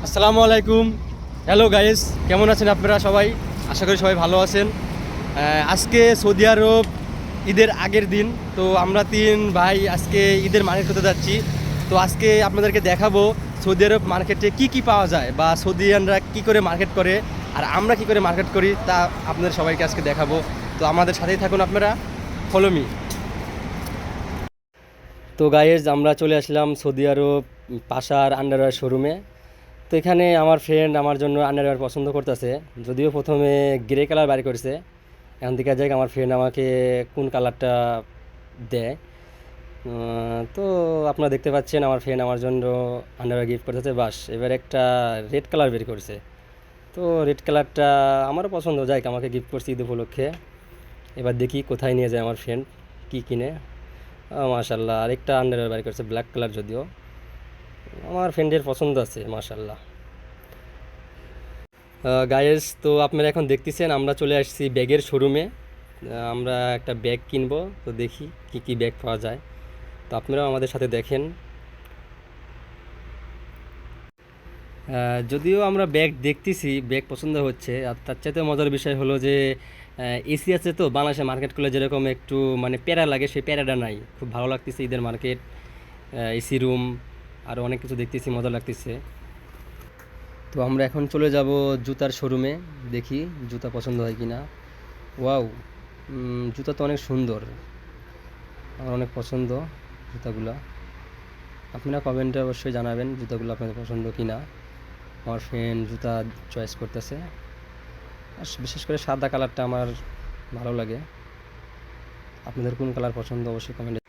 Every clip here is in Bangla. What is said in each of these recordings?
আসসালামু আলাইকুম। হ্যালো গাইস, কেমন আছেন আপনারা সবাই? আশা করি সবাই ভালো আছেন। আজকে সৌদি আরব ঈদের আগের দিন। তো আমরা তিন ভাই আজকে ঈদের মার্কেট করতে যাচ্ছি। তো আজকে আপনাদেরকে দেখাবো সৌদি আরব মার্কেটে কি কি পাওয়া যায় বা সৌদিয়ানরা কি করে মার্কেট করে আর আমরা কি করে মার্কেট করি তা আপনাদের সবাইকে আজকে দেখাবো। তো আমাদের সাথেই থাকুন আপনারা, ফলো মি। তো গাইস, আমরা চলে আসলাম সৌদি আরব পাশার আন্ডারওয়্যার শোরুমে। তো এখানে আমার ফ্রেন্ড আমার জন্য আন্ডারওয়্যার পছন্দ করতেছে। যদিও প্রথমে গ্রে কালার বাড়ি করেছে, এখন থেকে যাক আমার ফ্রেন্ড আমাকে কোন কালারটা দেয়। তো আপনারা দেখতে পাচ্ছেন আমার ফ্রেন্ড আমার জন্য আন্ডারওয়্যার গিফট করতেছে। বাস এবার একটা রেড কালার বের করেছে। তো রেড কালারটা আমারও পছন্দ, যাই আমাকে গিফট করছে ঈদ উপলক্ষে। এবার দেখি কোথায় নিয়ে যায় আমার ফ্রেন্ড, কি কিনে। মাশাল্লাহ, আরেকটা আন্ডারওয়্যার বাড়ি করেছে ব্ল্যাক কালার, যদিও আমার ফ্রেন্ডের পছন্দ আছে মাশাল্লাহ। গাইস, তো আপনারা এখন দেখতেছেন আমরা চলে আসছি ব্যাগের শোরুমে। আমরা একটা ব্যাগ কিনবো, তো দেখি কি কি ব্যাগ পাওয়া যায়। তো আপনারাও আমাদের সাথে দেখেন। যদিও আমরা ব্যাগ দেখতেছি, ব্যাগ পছন্দ হচ্ছে, আর তার চাইতে মজার বিষয় হলো যে এসি আছে। তো বাংলাদেশে মার্কেট করলে যেরকম একটু মানে প্যারা লাগে, সেই প্যারাটা নাই। খুব ভালো লাগতেছে ঈদের মার্কেট, এসি রুম, আরও অনেক কিছু দেখতেছি, মজা লাগতেছে। তো আমরা এখন চলে যাব জুতার শোরুমে, দেখি জুতা পছন্দ হয় কি না। ওয়াও, জুতা তো অনেক সুন্দর, আমার অনেক পছন্দ জুতাগুলা। আপনারা কমেন্টে অবশ্যই জানাবেন জুতাগুলো আপনাদের পছন্দ কি না। আমার ফ্রেন্ড জুতা চয়েস করতেছে, আর বিশেষ করে সাদা কালারটা আমার ভালো লাগে। আপনাদের কোন কালার পছন্দ অবশ্যই কমেন্টে।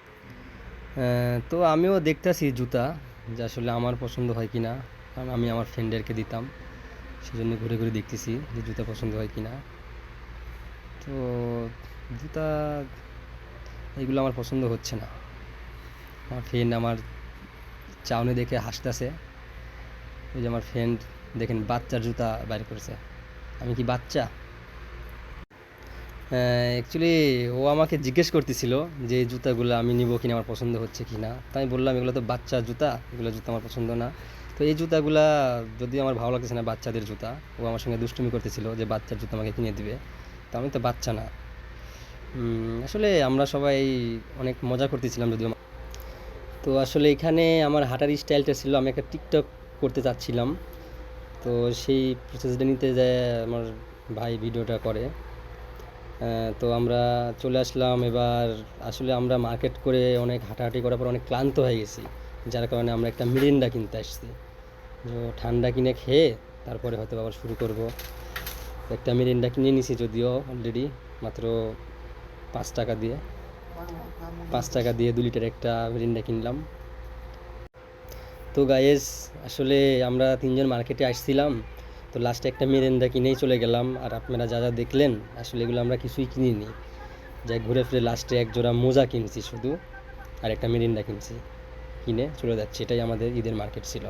তো আমিও দেখতেছি জুতা, যে আসলে আমার পছন্দ হয় কি না, কারণ আমি আমার ফ্রেন্ডদেরকে দিতাম, সেজন্য ঘুরে ঘুরে দেখতেছি যে জুতা পছন্দ হয় কি না। তো জুতা এইগুলো আমার পছন্দ হচ্ছে না। আমার ফ্রেন্ড আমার চাউনি দেখে হাসতেছে। ওই যে আমার ফ্রেন্ড দেখেন বাচ্চার জুতা বাইর করেছে। আমি কি বাচ্চা? অ্যাকচুয়ালি ও আমাকে জিজ্ঞেস করতেছিল যে এই জুতাগুলো আমি নিব কিনা, আমার পছন্দ হচ্ছে কি না। তাই আমি বললাম এগুলো তো বাচ্চা জুতা, এগুলো জুতা আমার পছন্দ না। তো এই জুতাগুলা যদি আমার ভালো লাগতেছে না, বাচ্চাদের জুতা। ও আমার সঙ্গে দুষ্টুমি করতেছিল যে বাচ্চার জুতা আমাকে কিনে দিবে। তো আমি তো বাচ্চা না। আসলে আমরা সবাই অনেক মজা করতেছিলাম যদিও। তো আসলে এখানে আমার হাঁটার স্টাইলটা ছিল, আমি একটা টিকটক করতে চাচ্ছিলাম। তো সেই প্রসেসটা নিতে যায় আমার ভাই ভিডিওটা করে। তো আমরা চলে আসলাম এবার। আসলে আমরা মার্কেট করে অনেক হাঁটাহাঁটি করার পর অনেক ক্লান্ত হয়ে গেছি, যার কারণে আমরা একটা মিরিন্ডা কিনতে আসছি। তো ঠান্ডা কিনে খেয়ে তারপরে হয়তো আবার শুরু করব। একটা মিরিন্ডা কিনে নিছি, যদিও অলরেডি মাত্র 5 টাকা দিয়ে। 5 টাকা দিয়ে 2 লিটার একটা মিরিন্ডা কিনলাম। তো গাইস, আসলে আমরা তিনজন মার্কেটে আসছিলাম, তো লাস্টে একটা মেরেন্দা কিনেই চলে গেলাম। আর আপনারা যা যা দেখলেন, আসলে এগুলো আমরা কিছুই কিনিনি। যাই ঘুরে ফিরে লাস্টে এক জোড়া মোজা কিনছি শুধু, আর একটা মেরিন্ডা কিনছি, কিনে চলে যাচ্ছি। এটাই আমাদের ঈদের মার্কেট ছিল।